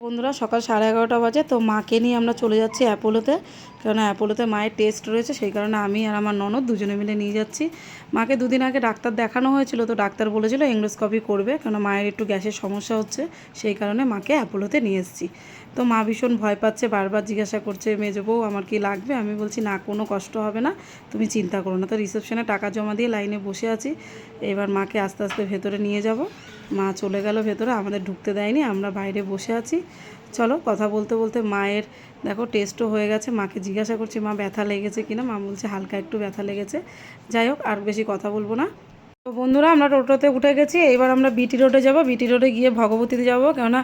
বন্ধুরা সকাল 11:30 বাজে। তো মাকে নিয়ে আমরা চলে যাচ্ছি অ্যাপোলোতে, কেননা অ্যাপোলোতে মায়ের টেস্ট রয়েছে। সেই কারণে আমি আর আমার ননদ দুজনে মিলে নিয়ে যাচ্ছি মাকে। দুদিন আগে ডাক্তার দেখানো হয়েছিল, তো ডাক্তার বলেছিল এন্ডোস্কোপি করবে, কেননা মায়ের একটু গ্যাসের সমস্যা হচ্ছে। সেই কারণে মাকে অ্যাপোলোতে নিয়ে এসেছি। তো মা ভীষণ ভয় পাচ্ছে, বারবার জিজ্ঞাসা করছে মেজো বউ আমার কি লাগবে। আমি বলছি না, কোনো কষ্ট হবে না, তুমি চিন্তা করো না। তো রিসেপশনে টাকা জমা দিয়ে লাইনে বসে আছি। এবার মাকে আস্তে আস্তে ভেতরে নিয়ে যাব। মা চলে গেল ভেতরে, আমাদের ঢুকতে দেয়নি, আমরা বাইরে বসে আছি। চলো কথা বলতে বলতে মায়ের দেখো টেস্টও হয়ে গেছে। মাকে জিজ্ঞাসা করছি মা ব্যথা লেগেছে কিনা, মা বলছে হালকা একটু ব্যথা লেগেছে। যাই হোক, আর বেশি কথা বলবো না। তো বন্ধুরা আমরা টোটোতে উঠে গেছি, এবার আমরা বিটি রোডে যাব। বিটি রোডে গিয়ে ভগবতীতে যাব, কেননা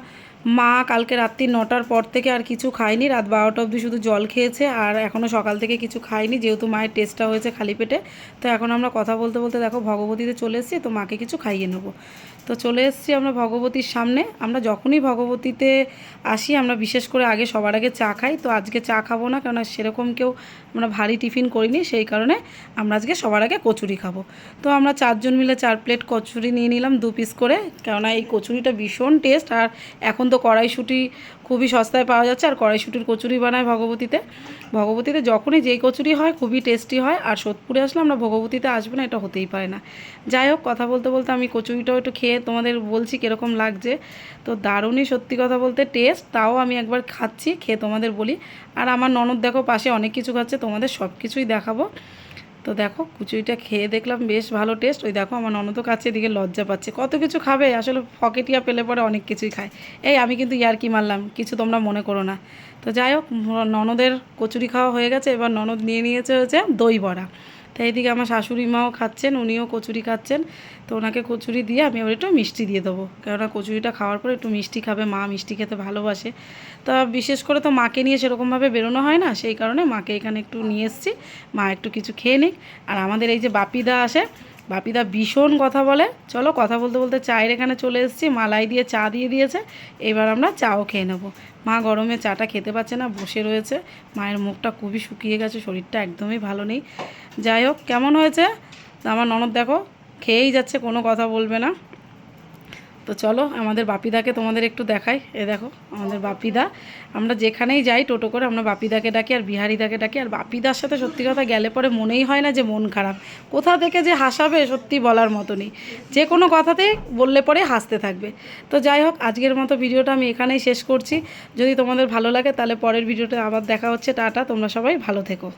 মা কালকে রাত্রি 9টার পর থেকে আর কিছু খায়নি, রাত 12টা অবধি শুধু জল খেয়েছে, আর এখনও সকাল থেকে কিছু খায়নি, যেহেতু মায়ের টেস্টটা হয়েছে খালি পেটে। তো এখন আমরা কথা বলতে বলতে দেখো ভগবতীতে চলে এসেছি, তো মাকে কিছু খাইয়ে নেবো। তো চলে এসেছি আমরা ভগবতীর সামনে। আমরা যখনই ভগবতীতে আসি আমরা বিশেষ করে আগে সবার আগে চা খাই। তো আজকে চা খাবো না, কেননা সেরকম কেউ আমরা ভারী টিফিন করিনি, সেই কারণে আমরা আজকে সবার আগে কচুরি খাবো। তো আমরা 4জন মিলে 4 প্লেট কচুরি নিয়ে নিলাম 2 পিস করে, কেননা এই কচুরিটা ভীষণ টেস্ট। আর এখন তো কড়াইশুঁটি খুবই সস্তায় পাওয়া যাচ্ছে, আর কড়াইশুঁটির কচুরি বানায় ভগবতীতে। ভগবতীতে যখনই যেই কচুরি হয় খুবই টেস্টি হয়। আর সোদপুরে আসলে আমরা ভগবতীতে আসবো না, এটা হতেই পারে না। যাই হোক, কথা বলতে বলতে আমি কচুরিটাও একটু খেয়ে তোমাদের বলছি কীরকম লাগছে। তো দারুণই সত্যি কথা বলতে টেস্ট। তাও আমি একবার খাচ্ছি, খেয়ে তোমাদের বলি। আর আমার ননদ দেখো পাশে অনেক কিছু খাচ্ছে, তোমাদের সব কিছুই দেখাবো। তো দেখো কচুরিটা খেয়ে দেখলাম বেশ ভালো টেস্ট। ওই দেখো আমার ননদও কাছে, এদিকে লজ্জা পাচ্ছে, কত কিছু খাবে আসলে, পকেটিয়া পেলে পরে অনেক কিছুই খায়। এই আমি কিন্তু ইয়ার্কি মারলাম, কিছু তোমরা মনে করো না। তো যাই হোক, ননদের কচুরি খাওয়া হয়ে গেছে, এবার ননদ নিয়ে নিয়েছে হচ্ছে দই বড়া। তাই এদিকে আমার শাশুড়ি মাও খাচ্ছেন, উনিও কচুরি খাচ্ছেন। তো ওনাকে কচুরি দিয়ে আমি আবার একটু মিষ্টি দিয়ে দেবো, কেননা কচুরিটা খাওয়ার পরে একটু মিষ্টি খাবে, মা মিষ্টি খেতে ভালোবাসে। তা বিশেষ করে তো মাকে নিয়ে সেরকমভাবে বেরোনো হয় না, সেই কারণে মাকে এখানে একটু নিয়ে এসেছি, মা একটু কিছু খেয়ে নিক। আর আমাদের এই যে বাপিদা আসে, বাপিদা ভীষণ কথা বলে। চলো কথা বলতে বলতে চায়ের এখানে চলে এসেছি, মালাই দিয়ে চা দিয়ে দিয়েছে। এবার আমরা চাও খেয়ে নেবো। মা গরমে চাটা খেতে পাচ্ছে না, বসে রয়েছে। মায়ের মুখটা খুবই শুকিয়ে গেছে, শরীরটা একদমই ভালো নেই। যাই হোক, কেমন হয়েছে আমার ননদ দেখো খেয়েই যাচ্ছে, কোনো কথা বলবে না। তো চলো আমাদের বাপিদাকে তোমাদের একটু দেখাই। এ দেখো আমাদের বাপিদা, আমরা যেখানেই যাই টোটো করে আমরা বাপিদাকে ডাকি আর বিহারিদাকে ডাকি। আর বাপিদার সাথে সত্যি কথা গেলে পরে মনেই হয় না যে মন খারাপ, কোথা থেকে যে হাসাবে সত্যি বলার মতনই, যে কোনো কথাতেই বললে পরে হাসতে থাকবে। তো যাই হোক, আজকের মতো ভিডিওটা আমি এখানেই শেষ করছি। যদি তোমাদের ভালো লাগে তাহলে পরের ভিডিওটা আবার দেখা হচ্ছে। টাটা, তোমরা সবাই ভালো থেকো।